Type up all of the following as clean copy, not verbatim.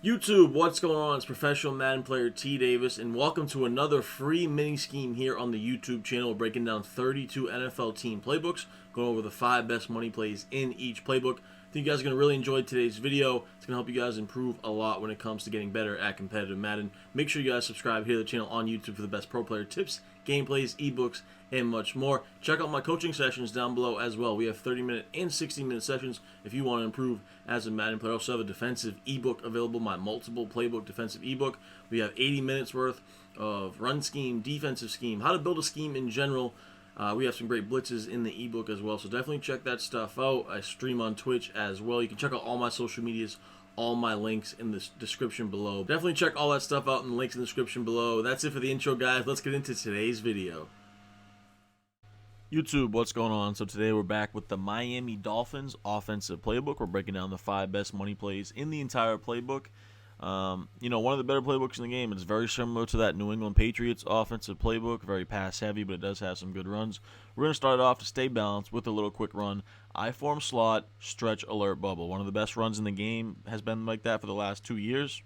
YouTube, what's going on? It's professional Madden player T Davis, and welcome to another free mini scheme here on the YouTube channel. We're breaking down 32 NFL team playbooks, going over the 5 best money plays in each playbook. I think you guys are going to really enjoy today's video. It's going to help you guys improve a lot when it comes to getting better at competitive Madden. Make sure you guys subscribe here to the channel on YouTube for the best pro player tips, gameplays, ebooks, and much more. Check out my coaching sessions down below as well. We have 30-minute and 60-minute sessions if you want to improve as a Madden player. I also have a defensive ebook available, my multiple playbook defensive ebook. We have 80 minutes worth of run scheme, defensive scheme, how to build a scheme in general. We have some great blitzes in the ebook as well, so definitely check that stuff out. I stream on Twitch as well. You can check out all my social medias, all my links in the description below. Definitely check all that stuff out in the links in the description below. That's it for the intro, guys. Let's get into today's video. YouTube, what's going on? So today we're back with the Miami Dolphins offensive playbook. We're breaking down the 5 best money plays in the entire playbook. One of the better playbooks in the game. It's very similar to that New England Patriots offensive playbook. Very pass heavy, but it does have some good runs. We're going to start it off to stay balanced with a little quick run. I-form slot, stretch, alert, bubble. One of the best runs in the game has been like that for the last 2 years.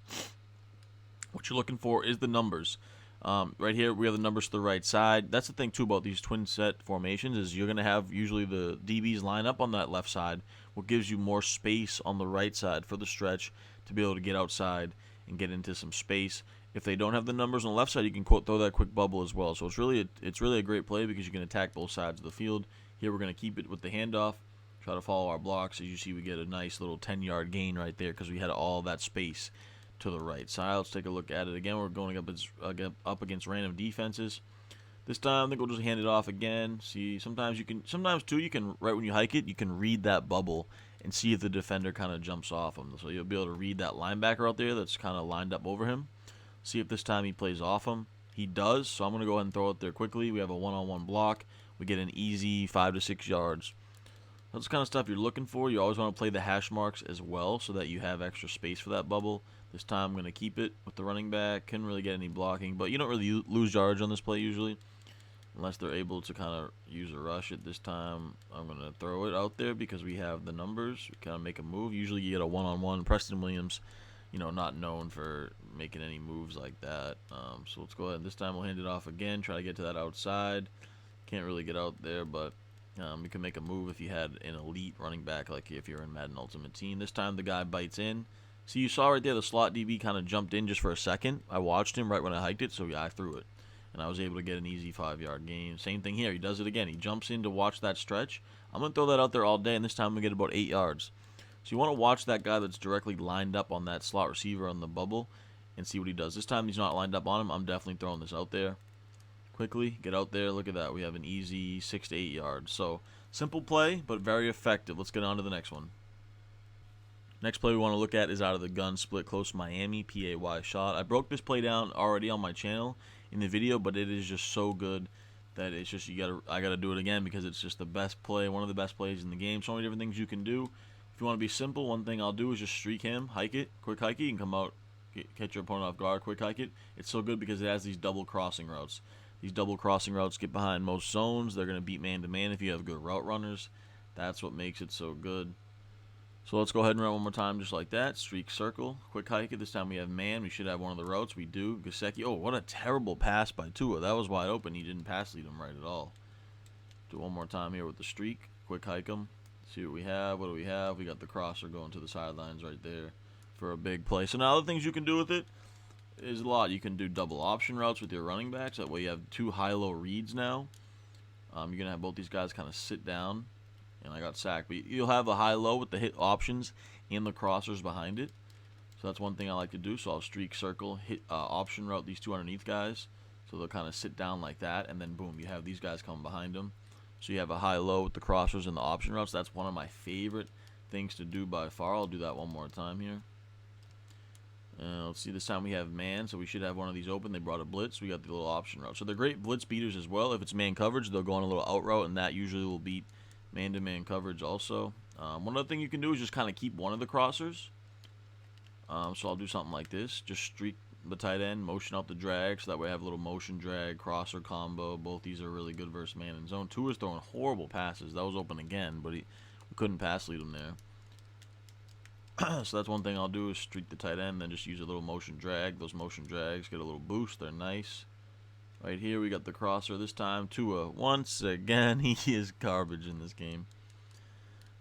What you're looking for is the numbers. Right here, we have the numbers to the right side. That's the thing, too, about these twin set formations is you're going to have usually the DBs line up on that left side, what gives you more space on the right side for the stretch to be able to get outside and get into some space. If they don't have the numbers on the left side, you can throw that quick bubble as well. So it's really a great play because you can attack both sides of the field. Here we're going to keep it with the handoff, try to follow our blocks. As you see, we get a nice little 10-yard gain right there because we had all that space to the right side. Let's take a look at it again. We're going up against random defenses. This time, I think we'll just hand it off again. See, sometimes too, you can right when you hike it, you can read that bubble and see if the defender kind of jumps off him. So you'll be able to read that linebacker out there that's kind of lined up over him. See if this time he plays off him. He does. So I'm going to go ahead and throw it there quickly. We have a one-on-one block. We get an easy 5 to 6 yards. That's the kind of stuff you're looking for. You always want to play the hash marks as well so that you have extra space for that bubble. This time I'm going to keep it with the running back. Couldn't really get any blocking, but you don't really lose yards on this play usually unless they're able to kind of use a rush at this time. I'm going to throw it out there because we have the numbers. We kind of make a move. Usually you get a one-on-one. Preston Williams, not known for making any moves like that. So let's go ahead. This time we'll hand it off again. Try to get to that outside. Can't really get out there, but you can make a move if you had an elite running back, like if you're in Madden Ultimate Team. This time the guy bites in. See, you saw right there the slot DB kind of jumped in just for a second. I watched him right when I hiked it, so yeah, I threw it. And I was able to get an easy 5-yard gain. Same thing here. He does it again. He jumps in to watch that stretch. I'm going to throw that out there all day, and this time we get about 8 yards. So you want to watch that guy that's directly lined up on that slot receiver on the bubble and see what he does. This time he's not lined up on him. I'm definitely throwing this out there. Quickly, get out there. Look at that. We have an easy 6 to 8 yards. So simple play, but very effective. Let's get on to the next one. Next play we want to look at is out of the gun split close Miami PAY shot. I broke this play down already on my channel in the video, but it is just so good that it's just I gotta do it again because it's just the best play, one of the best plays in the game. So many different things you can do. If you want to be simple, one thing I'll do is just streak him, hike it, quick hike it, you can come out, catch your opponent off guard, quick hike it. It's so good because it has these double crossing routes. These double crossing routes get behind most zones. They're gonna beat man to man if you have good route runners. That's what makes it so good. So let's go ahead and run one more time just like that. Streak circle. Quick hike it. This time we have man. We should have one of the routes. We do. Gesicki. Oh, what a terrible pass by Tua. That was wide open. He didn't pass lead him right at all. Do one more time here with the streak. Quick hike him. See what we have. What do we have? We got the crosser going to the sidelines right there for a big play. So now the things you can do with it is a lot. You can do double option routes with your running backs. That way you have 2 high-low reads now. You're going to have both these guys kind of sit down. And I got sacked. But you'll have a high-low with the hit options and the crossers behind it. So that's one thing I like to do. So I'll streak, circle, hit option route these 2 underneath guys. So they'll kind of sit down like that. And then, boom, you have these guys come behind them. So you have a high-low with the crossers and the option routes. That's one of my favorite things to do by far. I'll do that one more time here. Let's see, this time we have man, so we should have one of these open. They brought a blitz. We got the little option route. So they're great blitz beaters as well. If it's man coverage, they'll go on a little out route, and that usually will beat man-to-man coverage also. One other thing you can do is just kind of keep one of the crossers. So I'll do something like this. Just streak the tight end, motion out the drag, so that way I have a little motion drag, crosser combo. Both these are really good versus man in zone. Tua is throwing horrible passes. That was open again, but we couldn't pass lead him there. So that's one thing I'll do is streak the tight end, then just use a little motion drag. Those motion drags get a little boost. They're nice. Right here we got the crosser this time. Tua once again. He is garbage in this game.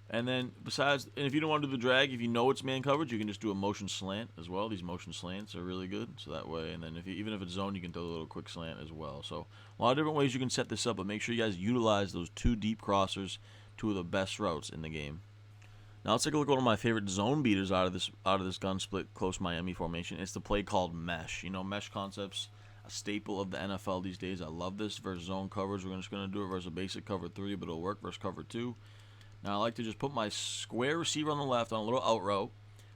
And then besides, and if you don't want to do the drag, if you know it's man coverage, you can just do a motion slant as well. These motion slants are really good. So that way, and then even if it's zone, you can throw a little quick slant as well. So a lot of different ways you can set this up, but make sure you guys utilize those 2 deep crossers, 2 of the best routes in the game. Now let's take a look at one of my favorite zone beaters out of this gun split close Miami formation. It's the play called mesh. You know, mesh concepts, a staple of the NFL these days. I love this versus zone coverage. We're just going to do it versus a basic cover 3, but it'll work versus cover 2. Now I like to just put my square receiver on the left on a little out route.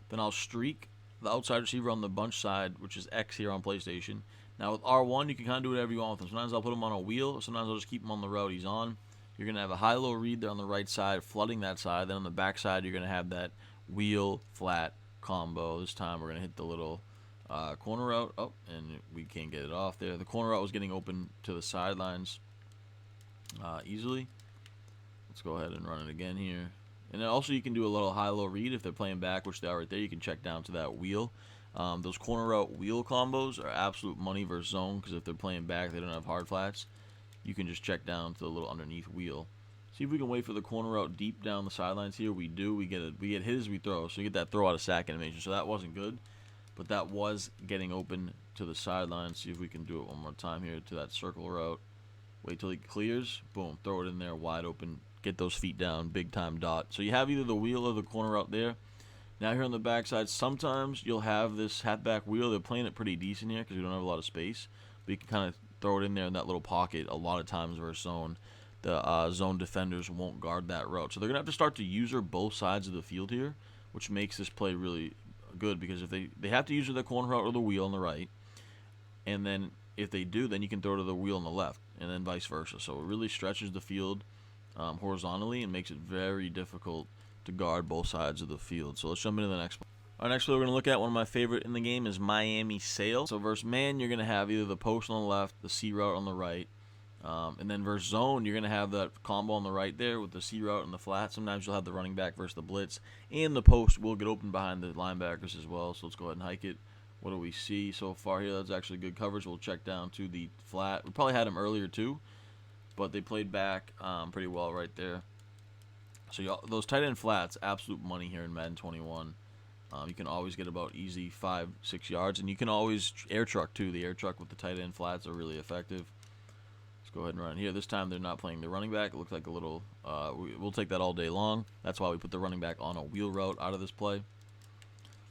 Then I'll streak the outside receiver on the bunch side, which is X here on PlayStation. Now with R1, you can kind of do whatever you want with him. Sometimes I'll put him on a wheel. Sometimes I'll just keep him on the route he's on. You're going to have a high-low read there on the right side, flooding that side. Then on the back side, you're going to have that wheel-flat combo. This time we're going to hit the little corner route. Oh, and we can't get it off there. The corner route was getting open to the sidelines easily. Let's go ahead and run it again here. And then also you can do a little high-low read if they're playing back, which they are right there. You can check down to that wheel. Those corner route wheel combos are absolute money versus zone because if they're playing back, they don't have hard flats. You can just check down to the little underneath wheel. See if we can wait for the corner route deep down the sidelines here. We do. We get hit as we throw. So you get that throw out of sack animation. So that wasn't good, but that was getting open to the sidelines. See if we can do it one more time here to that circle route. Wait till he clears. Boom. Throw it in there wide open. Get those feet down. Big time dot. So you have either the wheel or the corner route there. Now here on the backside, sometimes you'll have this halfback wheel. They're playing it pretty decent here because we don't have a lot of space. But you can kind of throw it in there in that little pocket a lot of times versus zone. The zone defenders won't guard that route. So they're going to have to start to user both sides of the field here, which makes this play really good because if they have to use the corner route or the wheel on the right. And then if they do, then you can throw to the wheel on the left and then vice versa. So it really stretches the field horizontally and makes it very difficult to guard both sides of the field. So let's jump into the next one. Our next play we're going to look at, one of my favorite in the game, is Miami Sail. So versus man, you're going to have either the post on the left, the C route on the right. And then versus zone, you're going to have that combo on the right there with the C route and the flat. Sometimes you'll have the running back versus the blitz. And the post will get open behind the linebackers as well. So let's go ahead and hike it. What do we see so far here? That's actually good coverage. We'll check down to the flat. We probably had him earlier too, but they played back pretty well right there. So those tight end flats, absolute money here in Madden 21. You can always get about easy 5-6 yards, and you can always air truck too. The air truck with the tight end flats are really effective. Let's go ahead and run here. This time they're not playing the running back. It looks like a little. We'll take that all day long. That's why we put the running back on a wheel route out of this play.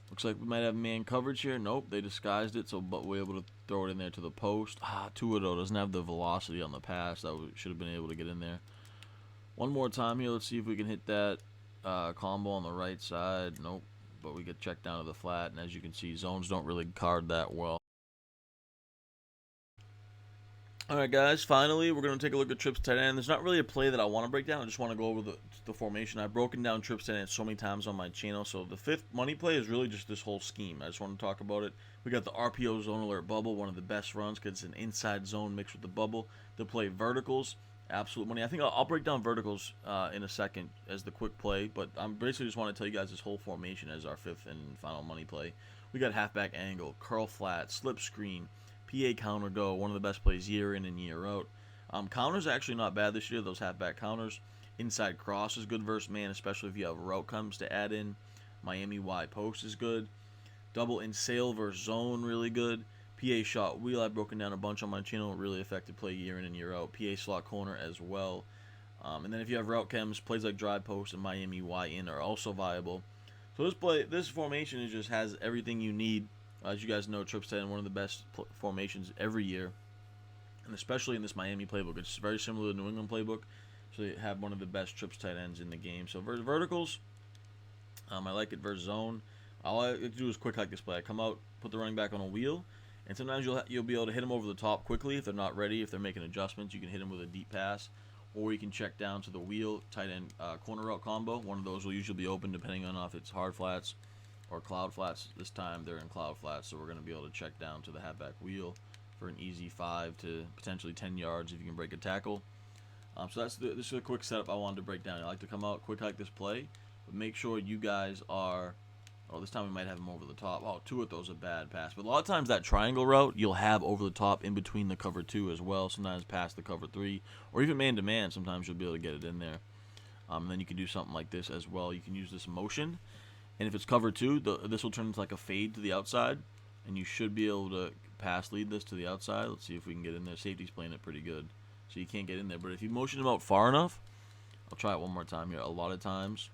Looks like we might have man coverage here. Nope, they disguised it, but we're able to throw it in there to the post. Tua though doesn't have the velocity on the pass. That should have been able to get in there. One more time here. Let's see if we can hit that combo on the right side. Nope. But we get checked down to the flat, and as you can see, zones don't really card that well. Alright guys, finally we're going to take a look at trips tight end. There's not really a play that I want to break down. I just want to go over the formation. I've broken down trips tight end so many times on my channel, so the fifth money play is really just this whole scheme. I just want to talk about it. We got the RPO zone alert bubble, one of the best runs because it's an inside zone mixed with the bubble. They play verticals. Absolute money. I think I'll break down verticals in a second as the quick play, but I'm basically just want to tell you guys this whole formation as our fifth and final money play. We got halfback angle, curl flat, slip screen, PA counter go, one of the best plays year in and year out. Counters actually not bad this year, those halfback counters. Inside cross is good versus man, especially if you have route comes to add in. Miami wide post is good. Double in sail versus zone, really good. PA shot wheel, I've broken down a bunch on my channel. Really effective play year in and year out. PA slot corner as well. And then if you have route chems, plays like drive post and Miami Y in are also viable. So this formation just has everything you need. As you guys know, trips tight end one of the best formations every year, and especially in this Miami playbook. It's very similar to the New England playbook, so they have one of the best trips tight ends in the game. So verticals, I like it versus zone. All I like to do is quick hike this play. I come out, put the running back on a wheel. And sometimes you'll be able to hit them over the top quickly if they're not ready. If they're making adjustments, you can hit them with a deep pass, or you can check down to the wheel tight end corner route combo. One of those will usually be open depending on if it's hard flats or cloud flats. This time they're in cloud flats, so we're going to be able to check down to the halfback wheel for an easy 5 to potentially 10 yards if you can break a tackle. So this is a quick setup I wanted to break down. I like to come out, quick hike this play, but make sure you guys are Oh, this time we might have him over the top. Oh, two of those a bad pass. But a lot of times that triangle route, you'll have over the top in between the cover 2 as well. Sometimes past the cover 3. Or even man-to-man, sometimes you'll be able to get it in there. And then you can do something like this as well. You can use this motion. And if it's cover 2, this will turn into like a fade to the outside. And you should be able to pass lead this to the outside. Let's see if we can get in there. Safety's playing it pretty good. So you can't get in there. But if you motion him out far enough, I'll try it one more time here. A lot of times,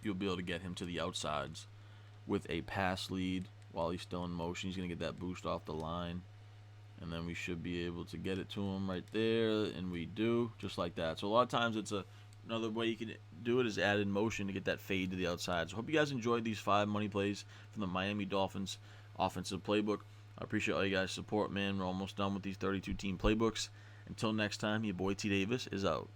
you'll be able to get him to the outsides with a pass lead while he's still in motion. He's going to get that boost off the line. And then we should be able to get it to him right there. And we do, just like that. So a lot of times it's another way you can do it is add in motion to get that fade to the outside. So hope you guys enjoyed these 5 money plays from the Miami Dolphins offensive playbook. I appreciate all you guys' support, man. We're almost done with these 32-team playbooks. Until next time, your boy T. Davis is out.